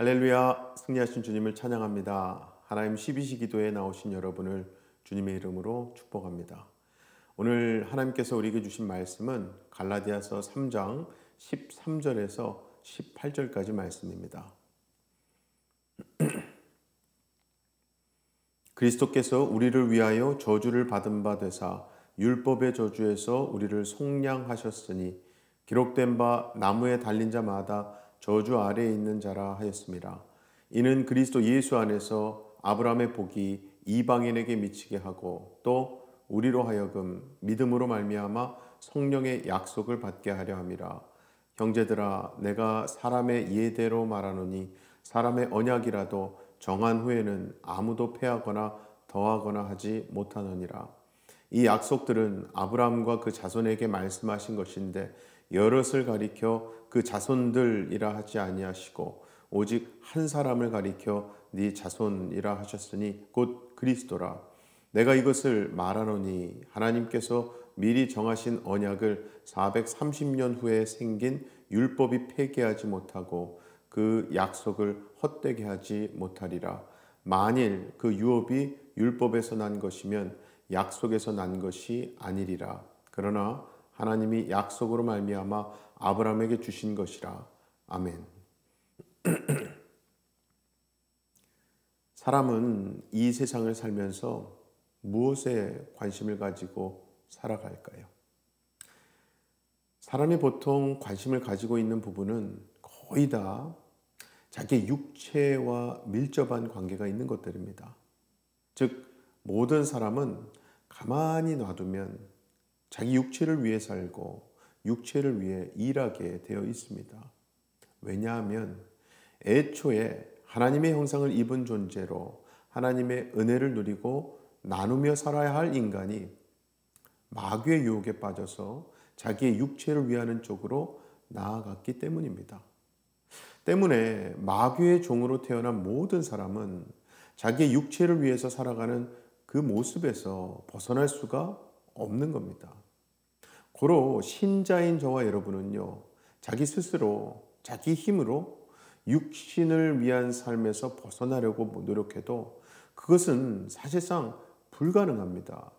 할렐루야, 승리하신 주님을 찬양합니다. 하나님 12시 기도에 나오신 여러분을 주님의 이름으로 축복합니다. 오늘 하나님께서 우리에게 주신 말씀은 갈라디아서 3장 13절에서 18절까지 말씀입니다. 그리스도께서 우리를 위하여 저주를 받은 바 되사 율법의 저주에서 우리를 속량하셨으니 기록된 바 나무에 달린 자마다 저주 아래에 있는 자라 하였습니다. 이는 그리스도 예수 안에서 아브라함의 복이 이방인에게 미치게 하고 또 우리로 하여금 믿음으로 말미암아 성령의 약속을 받게 하려 함이라. 형제들아, 내가 사람의 예대로 말하노니 사람의 언약이라도 정한 후에는 아무도 패하거나 더하거나 하지 못하느니라. 이 약속들은 아브라함과 그 자손에게 말씀하신 것인데 여럿을 가리켜 그 자손들이라 하지 아니하시고 오직 한 사람을 가리켜 네 자손이라 하셨으니 곧 그리스도라. 내가 이것을 말하노니 하나님께서 미리 정하신 언약을 430년 후에 생긴 율법이 폐기하지 못하고 그 약속을 헛되게 하지 못하리라. 만일 그 유업이 율법에서 난 것이면 약속에서 난 것이 아니리라. 그러나 하나님이 약속으로 말미암아 아브라함에게 주신 것이라. 아멘. 사람은 이 세상을 살면서 무엇에 관심을 가지고 살아갈까요? 사람이 보통 관심을 가지고 있는 부분은 거의 다 자기 육체와 밀접한 관계가 있는 것들입니다. 즉, 모든 사람은 가만히 놔두면 자기 육체를 위해 살고 육체를 위해 일하게 되어 있습니다. 왜냐하면 애초에 하나님의 형상을 입은 존재로 하나님의 은혜를 누리고 나누며 살아야 할 인간이 마귀의 유혹에 빠져서 자기의 육체를 위하는 쪽으로 나아갔기 때문입니다. 때문에 마귀의 종으로 태어난 모든 사람은 자기의 육체를 위해서 살아가는 그 모습에서 벗어날 수가 없는 겁니다. 고로 신자인 저와 여러분은요, 자기 스스로 자기 힘으로 육신을 위한 삶에서 벗어나려고 노력해도 그것은 사실상 불가능합니다.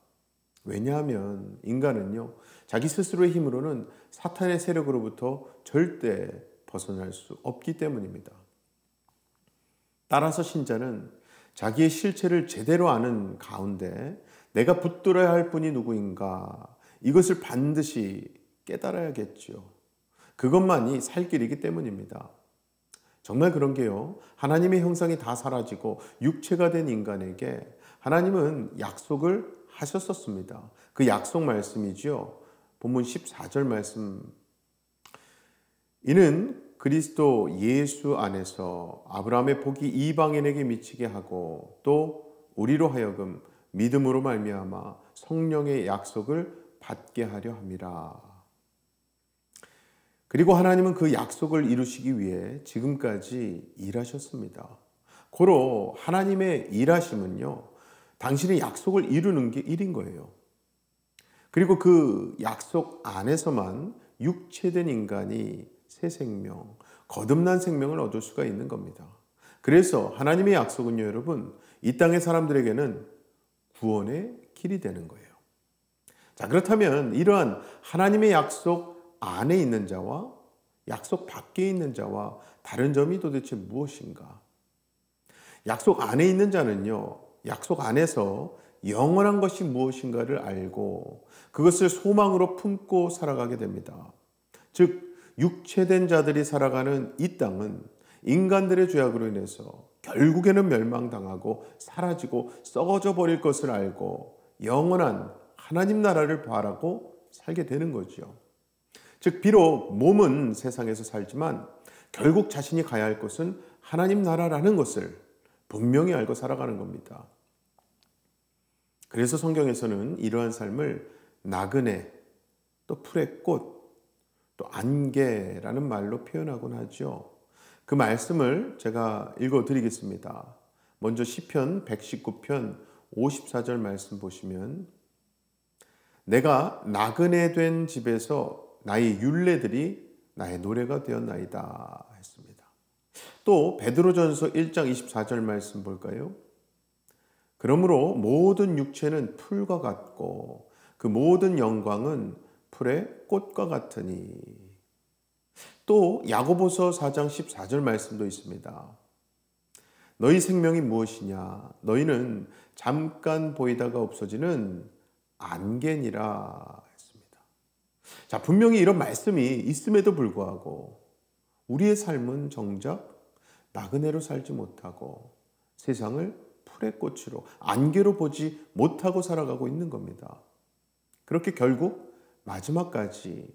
왜냐하면 인간은요, 자기 스스로의 힘으로는 사탄의 세력으로부터 절대 벗어날 수 없기 때문입니다. 따라서 신자는 자기의 실체를 제대로 아는 가운데 내가 붙들어야 할 분이 누구인가, 이것을 반드시 깨달아야겠죠. 그것만이 살 길이기 때문입니다. 정말 그런 게요, 하나님의 형상이 다 사라지고 육체가 된 인간에게 하나님은 약속을 하셨었습니다. 그 약속 말씀이죠. 본문 14절 말씀. 이는 그리스도 예수 안에서 아브라함의 복이 이방인에게 미치게 하고 또 우리로 하여금 믿음으로 말미암아 성령의 약속을 받게 하려 함이라. 그리고 하나님은 그 약속을 이루시기 위해 지금까지 일하셨습니다. 고로 하나님의 일하심은요, 당신의 약속을 이루는 게 일인 거예요. 그리고 그 약속 안에서만 육체된 인간이 새 생명, 거듭난 생명을 얻을 수가 있는 겁니다. 그래서 하나님의 약속은요, 여러분, 이 땅의 사람들에게는 구원의 길이 되는 거예요. 자, 그렇다면 이러한 하나님의 약속 안에 있는 자와 약속 밖에 있는 자와 다른 점이 도대체 무엇인가? 약속 안에 있는 자는요, 약속 안에서 영원한 것이 무엇인가를 알고 그것을 소망으로 품고 살아가게 됩니다. 즉, 육체된 자들이 살아가는 이 땅은 인간들의 죄악으로 인해서 결국에는 멸망당하고 사라지고 썩어져 버릴 것을 알고 영원한 하나님 나라를 바라고 살게 되는 거죠. 즉, 비록 몸은 세상에서 살지만 결국 자신이 가야 할 곳은 하나님 나라라는 것을 분명히 알고 살아가는 겁니다. 그래서 성경에서는 이러한 삶을 나그네, 또 풀의 꽃, 또 안개라는 말로 표현하곤 하죠. 그 말씀을 제가 읽어드리겠습니다. 먼저 시편 119편 54절 말씀 보시면, 내가 나그네 된 집에서 나의 율례들이 나의 노래가 되었나이다 했습니다. 또 베드로전서 1장 24절 말씀 볼까요? 그러므로 모든 육체는 풀과 같고 그 모든 영광은 풀의 꽃과 같으니. 또 야고보서 4장 14절 말씀도 있습니다. 너희 생명이 무엇이냐? 너희는 잠깐 보이다가 없어지는 안개니라 했습니다. 자, 분명히 이런 말씀이 있음에도 불구하고 우리의 삶은 정작 나그네로 살지 못하고 세상을 풀의 꽃으로 안개로 보지 못하고 살아가고 있는 겁니다. 그렇게 결국 마지막까지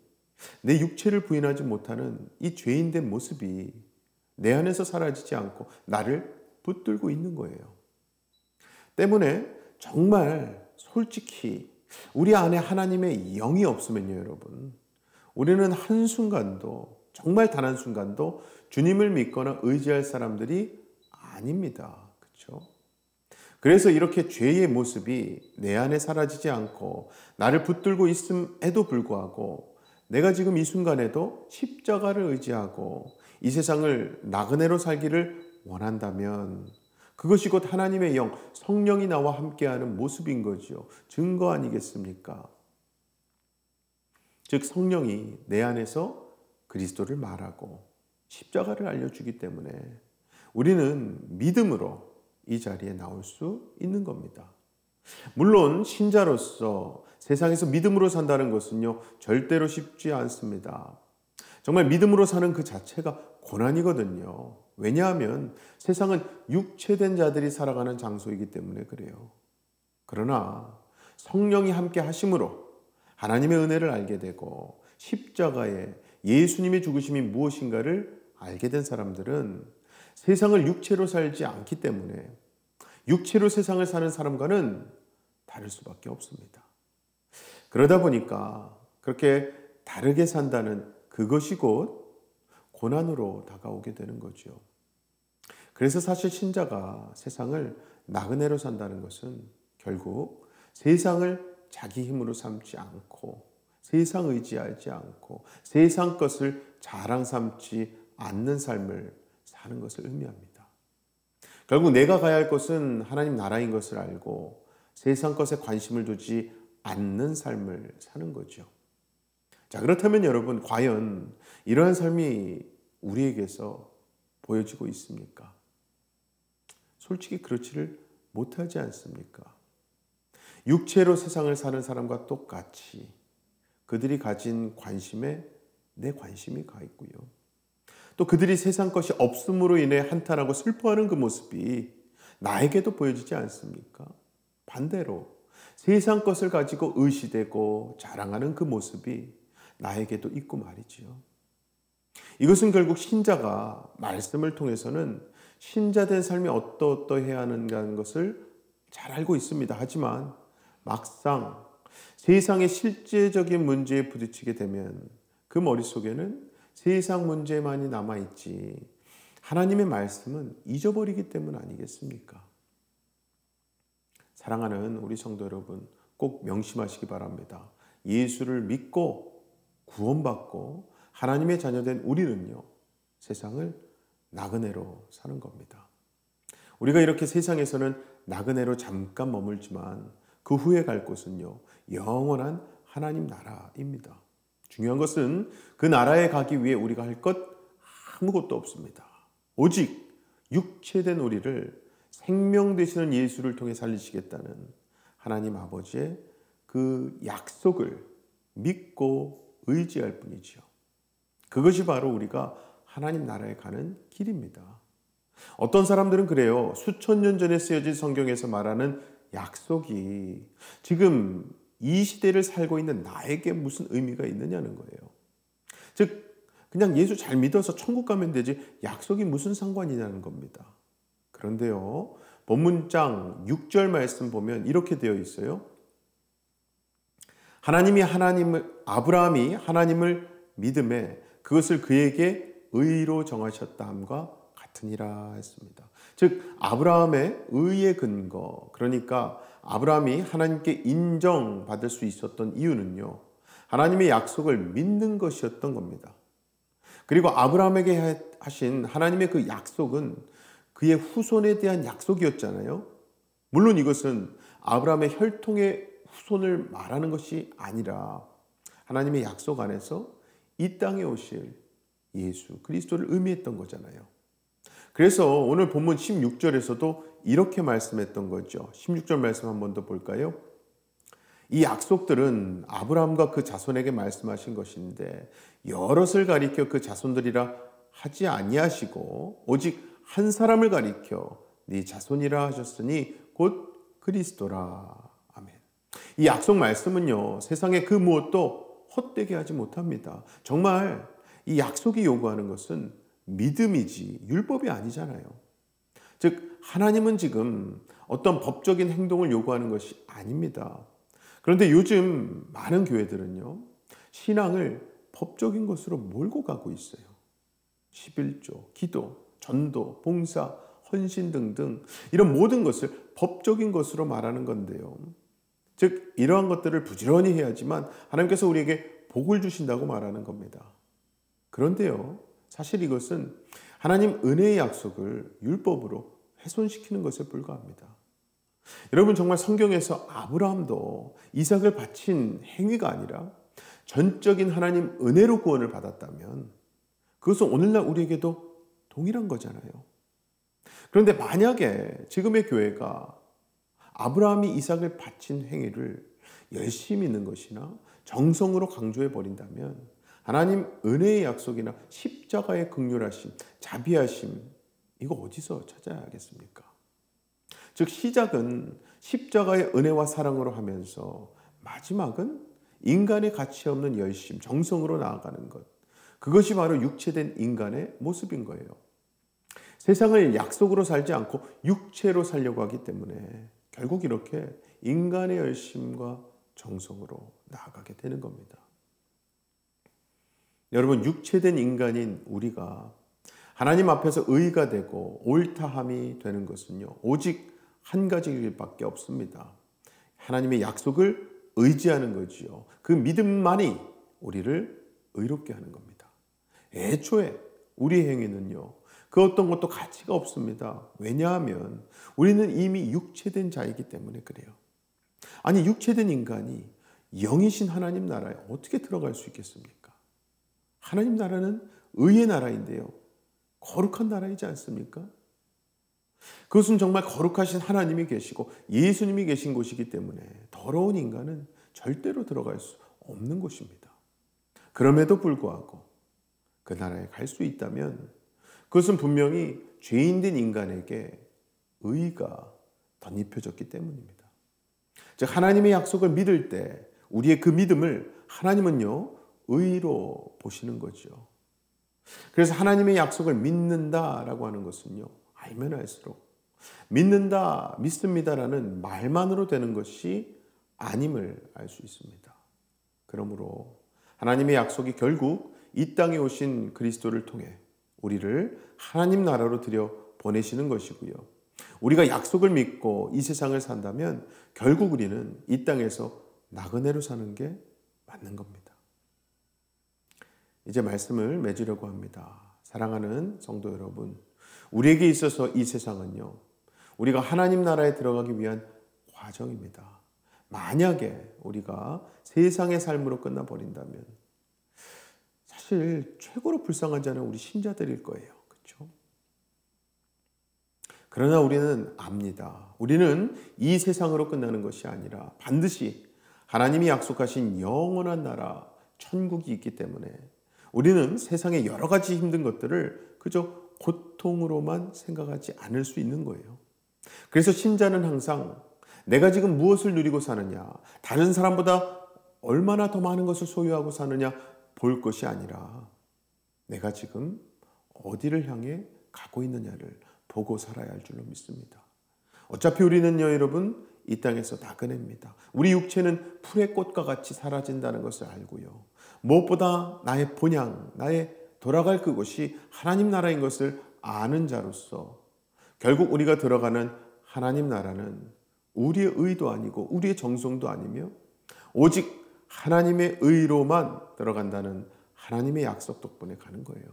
내 육체를 부인하지 못하는 이 죄인된 모습이 내 안에서 사라지지 않고 나를 붙들고 있는 거예요. 때문에 정말 솔직히 우리 안에 하나님의 영이 없으면요, 여러분, 우리는 한순간도, 정말 단 한순간도 주님을 믿거나 의지할 사람들이 아닙니다. 그렇죠? 그래서 이렇게 죄의 모습이 내 안에 사라지지 않고 나를 붙들고 있음에도 불구하고 내가 지금 이 순간에도 십자가를 의지하고 이 세상을 나그네로 살기를 원한다면 그것이 곧 하나님의 영, 성령이 나와 함께하는 모습인 거지요. 증거 아니겠습니까? 즉 성령이 내 안에서 그리스도를 말하고 십자가를 알려주기 때문에 우리는 믿음으로 이 자리에 나올 수 있는 겁니다. 물론 신자로서 세상에서 믿음으로 산다는 것은요, 절대로 쉽지 않습니다. 정말 믿음으로 사는 그 자체가 고난이거든요. 왜냐하면 세상은 육체된 자들이 살아가는 장소이기 때문에 그래요. 그러나 성령이 함께 하심으로 하나님의 은혜를 알게 되고 십자가에 예수님의 죽으심이 무엇인가를 알게 된 사람들은 세상을 육체로 살지 않기 때문에 육체로 세상을 사는 사람과는 다를 수밖에 없습니다. 그러다 보니까 그렇게 다르게 산다는 그것이 곧 고난으로 다가오게 되는 거죠. 그래서 사실 신자가 세상을 나그네로 산다는 것은 결국 세상을 자기 힘으로 삼지 않고 세상 의지하지 않고 세상 것을 자랑 삼지 않는 삶을 사는 것을 의미합니다. 결국 내가 가야 할 것은 하나님 나라인 것을 알고 세상 것에 관심을 두지 않는 삶을 사는 거죠. 자, 그렇다면 여러분, 과연 이러한 삶이 우리에게서 보여지고 있습니까? 솔직히 그렇지를 못하지 않습니까? 육체로 세상을 사는 사람과 똑같이 그들이 가진 관심에 내 관심이 가 있고요. 또 그들이 세상 것이 없음으로 인해 한탄하고 슬퍼하는 그 모습이 나에게도 보여지지 않습니까? 반대로 세상 것을 가지고 의시되고 자랑하는 그 모습이 나에게도 있고 말이지요. 이것은 결국 신자가 말씀을 통해서는 신자된 삶이 어떠해야 하는가는 것을 잘 알고 있습니다. 하지만 막상 세상의 실제적인 문제에 부딪히게 되면 그 머릿속에는 세상 문제만이 남아있지 하나님의 말씀은 잊어버리기 때문 아니겠습니까? 사랑하는 우리 성도 여러분, 꼭 명심하시기 바랍니다. 예수를 믿고 구원받고 하나님의 자녀된 우리는요, 세상을 나그네로 사는 겁니다. 우리가 이렇게 세상에서는 나그네로 잠깐 머물지만 그 후에 갈 곳은요, 영원한 하나님 나라입니다. 중요한 것은 그 나라에 가기 위해 우리가 할 것 아무것도 없습니다. 오직 육체된 우리를 생명 되시는 예수를 통해 살리시겠다는 하나님 아버지의 그 약속을 믿고 의지할 뿐이죠. 그것이 바로 우리가 하나님 나라에 가는 길입니다. 어떤 사람들은 그래요. 수천 년 전에 쓰여진 성경에서 말하는 약속이 지금 이 시대를 살고 있는 나에게 무슨 의미가 있느냐는 거예요. 즉 그냥 예수 잘 믿어서 천국 가면 되지 약속이 무슨 상관이냐는 겁니다. 그런데요, 본문장 6절 말씀 보면 이렇게 되어 있어요. 아브라함이 하나님을 믿음에 그것을 그에게 의로 정하셨다 함과 같으니라 했습니다. 즉 아브라함의 의의 근거, 그러니까 아브라함이 하나님께 인정받을 수 있었던 이유는요, 하나님의 약속을 믿는 것이었던 겁니다. 그리고 아브라함에게 하신 하나님의 그 약속은 그의 후손에 대한 약속이었잖아요. 물론 이것은 아브라함의 혈통의 후손을 말하는 것이 아니라 하나님의 약속 안에서 이 땅에 오실 예수 그리스도를 의미했던 거잖아요. 그래서 오늘 본문 16절에서도 이렇게 말씀했던 거죠. 16절 말씀 한 번 더 볼까요? 이 약속들은 아브라함과 그 자손에게 말씀하신 것인데 여럿을 가리켜 그 자손들이라 하지 아니하시고 오직 한 사람을 가리켜 네 자손이라 하셨으니 곧 그리스도라. 아멘. 이 약속 말씀은요, 세상의 그 무엇도 헛되게 하지 못합니다. 정말 이 약속이 요구하는 것은 믿음이지 율법이 아니잖아요. 즉 하나님은 지금 어떤 법적인 행동을 요구하는 것이 아닙니다. 그런데 요즘 많은 교회들은요, 신앙을 법적인 것으로 몰고 가고 있어요. 11조, 기도, 전도, 봉사, 헌신 등등 이런 모든 것을 법적인 것으로 말하는 건데요. 즉 이러한 것들을 부지런히 해야지만 하나님께서 우리에게 복을 주신다고 말하는 겁니다. 그런데요, 사실 이것은 하나님 은혜의 약속을 율법으로 훼손시키는 것에 불과합니다. 여러분, 정말 성경에서 아브라함도 이삭을 바친 행위가 아니라 전적인 하나님 은혜로 구원을 받았다면 그것은 오늘날 우리에게도 동일한 거잖아요. 그런데 만약에 지금의 교회가 아브라함이 이삭을 바친 행위를 열심히 믿는 것이나 정성으로 강조해 버린다면 하나님 은혜의 약속이나 십자가의 긍휼하심, 자비하심 이거 어디서 찾아야겠습니까? 즉 시작은 십자가의 은혜와 사랑으로 하면서 마지막은 인간의 가치 없는 열심, 정성으로 나아가는 것. 그것이 바로 육체된 인간의 모습인 거예요. 세상을 약속으로 살지 않고 육체로 살려고 하기 때문에 결국 이렇게 인간의 열심과 정성으로 나아가게 되는 겁니다. 여러분, 육체된 인간인 우리가 하나님 앞에서 의가 되고 옳다함이 되는 것은요, 오직 한 가지 길밖에 없습니다. 하나님의 약속을 의지하는 거지요. 그 믿음만이 우리를 의롭게 하는 겁니다. 애초에 우리 행위는요, 그 어떤 것도 가치가 없습니다. 왜냐하면 우리는 이미 육체된 자이기 때문에 그래요. 아니, 육체된 인간이 영이신 하나님 나라에 어떻게 들어갈 수 있겠습니까? 하나님 나라는 의의 나라인데요, 거룩한 나라이지 않습니까? 그것은 정말 거룩하신 하나님이 계시고 예수님이 계신 곳이기 때문에 더러운 인간은 절대로 들어갈 수 없는 곳입니다. 그럼에도 불구하고 그 나라에 갈 수 있다면 그것은 분명히 죄인된 인간에게 의가 덧입혀졌기 때문입니다. 즉 하나님의 약속을 믿을 때 우리의 그 믿음을 하나님은요, 의로 보시는 거죠. 그래서 하나님의 약속을 믿는다라고 하는 것은요, 알면 알수록 믿는다, 믿습니다라는 말만으로 되는 것이 아님을 알 수 있습니다. 그러므로 하나님의 약속이 결국 이 땅에 오신 그리스도를 통해 우리를 하나님 나라로 들여 보내시는 것이고요. 우리가 약속을 믿고 이 세상을 산다면 결국 우리는 이 땅에서 나그네로 사는 게 맞는 겁니다. 이제 말씀을 맺으려고 합니다. 사랑하는 성도 여러분, 우리에게 있어서 이 세상은요, 우리가 하나님 나라에 들어가기 위한 과정입니다. 만약에 우리가 세상의 삶으로 끝나버린다면 사실 최고로 불쌍한 자는 우리 신자들일 거예요. 그렇죠? 그러나 우리는 압니다. 우리는 이 세상으로 끝나는 것이 아니라 반드시 하나님이 약속하신 영원한 나라, 천국이 있기 때문에 우리는 세상의 여러 가지 힘든 것들을 그저 고통으로만 생각하지 않을 수 있는 거예요. 그래서 신자는 항상 내가 지금 무엇을 누리고 사느냐, 다른 사람보다 얼마나 더 많은 것을 소유하고 사느냐 볼 것이 아니라 내가 지금 어디를 향해 가고 있느냐를 보고 살아야 할 줄로 믿습니다. 어차피 우리는요, 여러분, 이 땅에서 나그네입니다. 우리 육체는 풀의 꽃과 같이 사라진다는 것을 알고요. 무엇보다 나의 본향, 나의 돌아갈 그곳이 하나님 나라인 것을 아는 자로서 결국 우리가 들어가는 하나님 나라는 우리의 의도 아니고 우리의 정성도 아니며 오직 하나님의 의로만 들어간다는 하나님의 약속 덕분에 가는 거예요.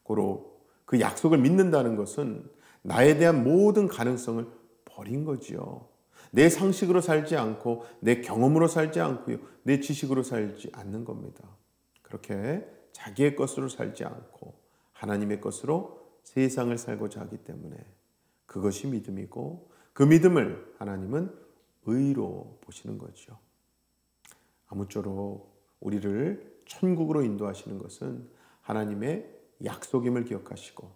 고로 그 약속을 믿는다는 것은 나에 대한 모든 가능성을 버린 거지요. 내 상식으로 살지 않고 내 경험으로 살지 않고요. 내 지식으로 살지 않는 겁니다. 그렇게 자기의 것으로 살지 않고 하나님의 것으로 세상을 살고자 하기 때문에 그것이 믿음이고 그 믿음을 하나님은 의로 보시는 거죠. 아무쪼록 우리를 천국으로 인도하시는 것은 하나님의 약속임을 기억하시고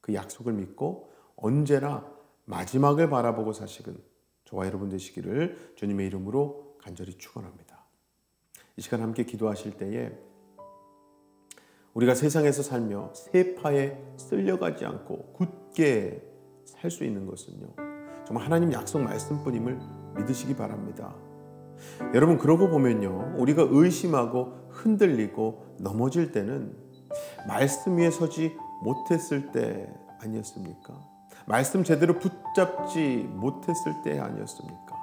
그 약속을 믿고 언제나 마지막을 바라보고 사시는 저와 여러분 되시기를 주님의 이름으로 간절히 축원합니다. 이 시간 함께 기도하실 때에 우리가 세상에서 살며 세파에 쓸려가지 않고 굳게 살 수 있는 것은요, 정말 하나님 약속 말씀뿐임을 믿으시기 바랍니다. 여러분, 그러고 보면요, 우리가 의심하고 흔들리고 넘어질 때는 말씀 위에 서지 못했을 때 아니었습니까? 말씀 제대로 붙잡지 못했을 때 아니었습니까?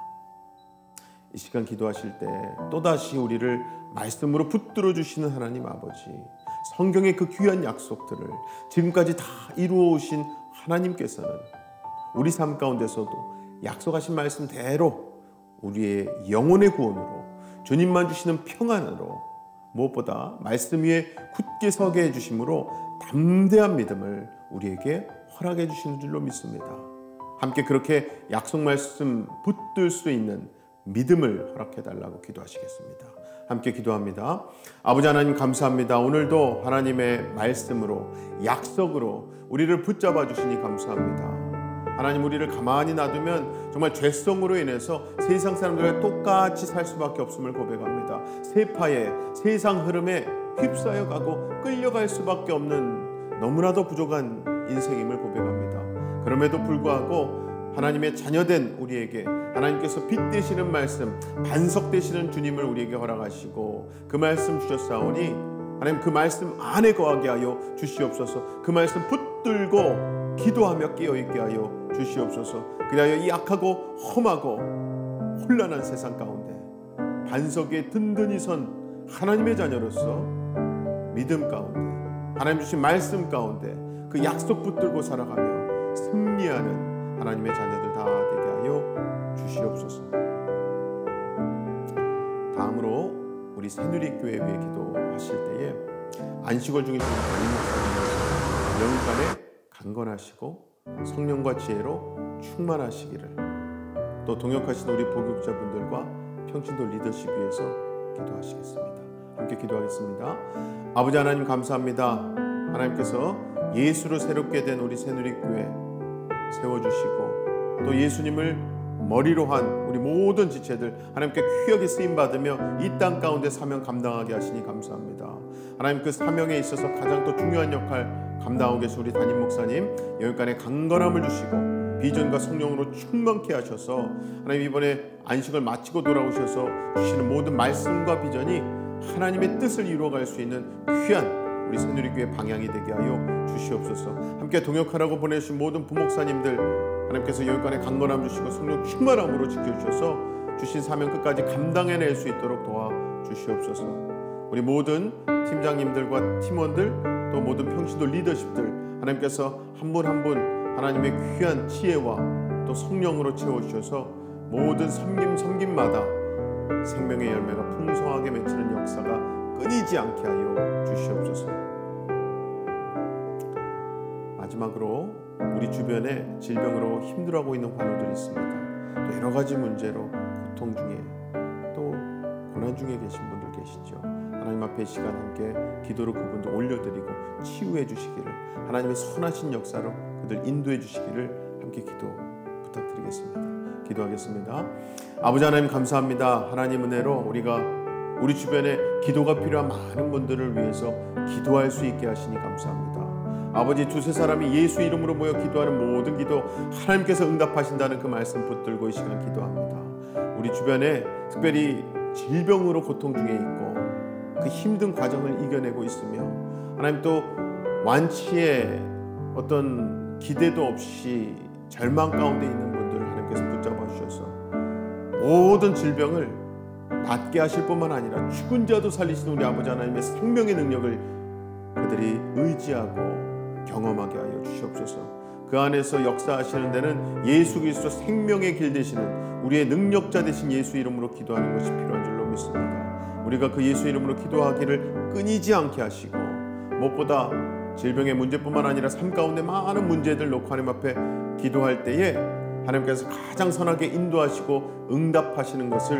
이 시간 기도하실 때 또다시 우리를 말씀으로 붙들어 주시는 하나님 아버지, 성경의 그 귀한 약속들을 지금까지 다 이루어 오신 하나님께서는 우리 삶 가운데서도 약속하신 말씀대로 우리의 영혼의 구원으로, 주님만 주시는 평안으로, 무엇보다 말씀 위에 굳게 서게 해주심으로 담대한 믿음을 우리에게 허락해 주시는 줄로 믿습니다. 함께 그렇게 약속 말씀 붙들 수 있는 믿음을 허락해 달라고 기도하시겠습니다. 함께 기도합니다. 아버지 하나님, 감사합니다. 오늘도 하나님의 말씀으로, 약속으로 우리를 붙잡아 주시니 감사합니다. 하나님, 우리를 가만히 놔두면 정말 죄성으로 인해서 세상 사람들과 똑같이 살 수밖에 없음을 고백합니다. 세파에, 세상 흐름에 휩싸여 가고 끌려갈 수밖에 없는 너무나도 부족한 인생임을 고백합니다. 그럼에도 불구하고 하나님의 자녀된 우리에게 하나님께서 빛 되시는 말씀, 반석 되시는 주님을 우리에게 허락하시고 그 말씀 주셨사오니 하나님, 그 말씀 안에 거하게 하여 주시옵소서. 그 말씀 붙들고 기도하며 깨어있게 하여 주시옵소서. 그리하여 이 악하고 험하고 혼란한 세상 가운데 반석 위에 든든히 선 하나님의 자녀로서 믿음 가운데, 하나님 주신 말씀 가운데 그 약속 붙들고 살아가며 승리하는 하나님의 자녀들 다 되게 하여 주시옵소서. 다음으로 우리 새누리교회 위해 기도하실 때에 안식월 중에 담임 목사님께서 영간에 강건하시고 성령과 지혜로 충만하시기를, 또 동역하신 우리 보급자분들과 평신도 리더십 위해서 기도하시겠습니다. 함께 기도하겠습니다. 아버지 하나님, 감사합니다. 하나님께서 예수로 새롭게 된 우리 새누리교회 세워주시고 또 예수님을 머리로 한 우리 모든 지체들 하나님께 귀하게 쓰임받으며 이 땅 가운데 사명 감당하게 하시니 감사합니다. 하나님, 그 사명에 있어서 가장 또 중요한 역할 감당하고 계신 우리 담임 목사님 여기까지 강건함을 주시고 비전과 성령으로 충만케 하셔서 하나님, 이번에 안식을 마치고 돌아오셔서 주시는 모든 말씀과 비전이 하나님의 뜻을 이루어갈 수 있는 귀한 우리 새누리교회 방향이 되게 하여 주시옵소서. 함께 동역하라고 보내주신 모든 부목사님들 하나님께서 여기까지 강건함 주시고 성령 충만함으로 지켜주셔서 주신 사명 끝까지 감당해낼 수 있도록 도와주시옵소서. 우리 모든 팀장님들과 팀원들, 또 모든 평신도 리더십들 하나님께서 한 분 한 분 하나님의 귀한 지혜와 또 성령으로 채워주셔서 모든 섬김마다 생명의 열매가 풍성하게 맺히는 역사가 끊이지 않게 하여 주시옵소서. 마지막으로 우리 주변에 질병으로 힘들어하고 있는 환우들이 있습니다. 또 여러 가지 문제로 고통 중에 또 고난 중에 계신 분들 계시죠. 하나님 앞에 이 시간 함께 기도로 그분들 올려드리고 치유해 주시기를, 하나님의 선하신 역사로 그들 인도해 주시기를 함께 기도 부탁드리겠습니다. 기도하겠습니다. 아버지 하나님, 감사합니다. 하나님 은혜로 우리가 우리 주변에 기도가 필요한 많은 분들을 위해서 기도할 수 있게 하시니 감사합니다. 아버지, 두세 사람이 예수 이름으로 모여 기도하는 모든 기도 하나님께서 응답하신다는 그 말씀 붙들고 이 시간 기도합니다. 우리 주변에 특별히 질병으로 고통 중에 있고 그 힘든 과정을 이겨내고 있으며 하나님, 또 완치의 어떤 기대도 없이 절망 가운데 있는 분들을 하나님께서 붙잡아 주셔서 모든 질병을 낫게 하실 뿐만 아니라 죽은 자도 살리시는 우리 아버지 하나님의 생명의 능력을 그들이 의지하고 경험하게 하여 주시옵소서. 그 안에서 역사하시는 데는 예수 그리스도 생명의 길 되시는 우리의 능력자 되신 예수 이름으로 기도하는 것이 필요한 줄로 믿습니다. 우리가 그 예수 이름으로 기도하기를 끊이지 않게 하시고, 무엇보다 질병의 문제뿐만 아니라 삶 가운데 많은 문제들 놓고 하나님 앞에 기도할 때에 하나님께서 가장 선하게 인도하시고 응답하시는 것을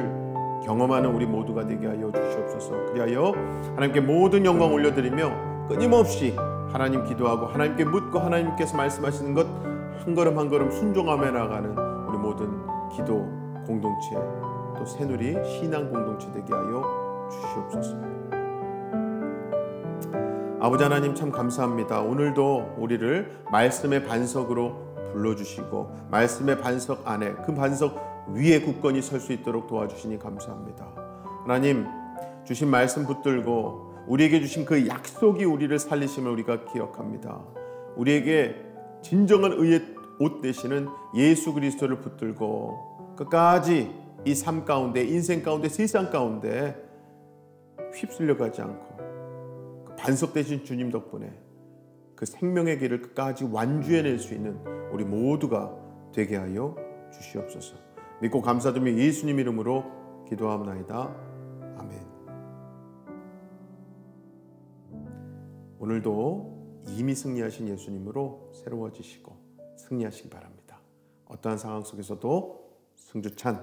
경험하는 우리 모두가 되게 하여 주시옵소서. 그리하여 하나님께 모든 영광 올려드리며 끊임없이 하나님 기도하고 하나님께 묻고 하나님께서 말씀하시는 것 한 걸음 한 걸음 순종하며 나가는 우리 모든 기도 공동체, 또 새누리 신앙 공동체 되게 하여 주시옵소서. 아버지 하나님 참 감사합니다. 오늘도 우리를 말씀의 반석으로 불러주시고 말씀의 반석 안에, 그 반석 위에 굳건히 설 수 있도록 도와주시니 감사합니다. 하나님 주신 말씀 붙들고 우리에게 주신 그 약속이 우리를 살리심을 우리가 기억합니다. 우리에게 진정한 의의 옷 되시는 예수 그리스도를 붙들고 끝까지 이 삶 가운데, 인생 가운데, 세상 가운데 휩쓸려 가지 않고 그 반석 되신 주님 덕분에 그 생명의 길을 끝까지 완주해낼 수 있는 우리 모두가 되게 하여 주시옵소서. 믿고 감사드리며 예수님 이름으로 기도하옵나이다. 아멘. 오늘도 이미 승리하신 예수님으로 새로워지시고 승리하시기 바랍니다. 어떠한 상황 속에서도 승주찬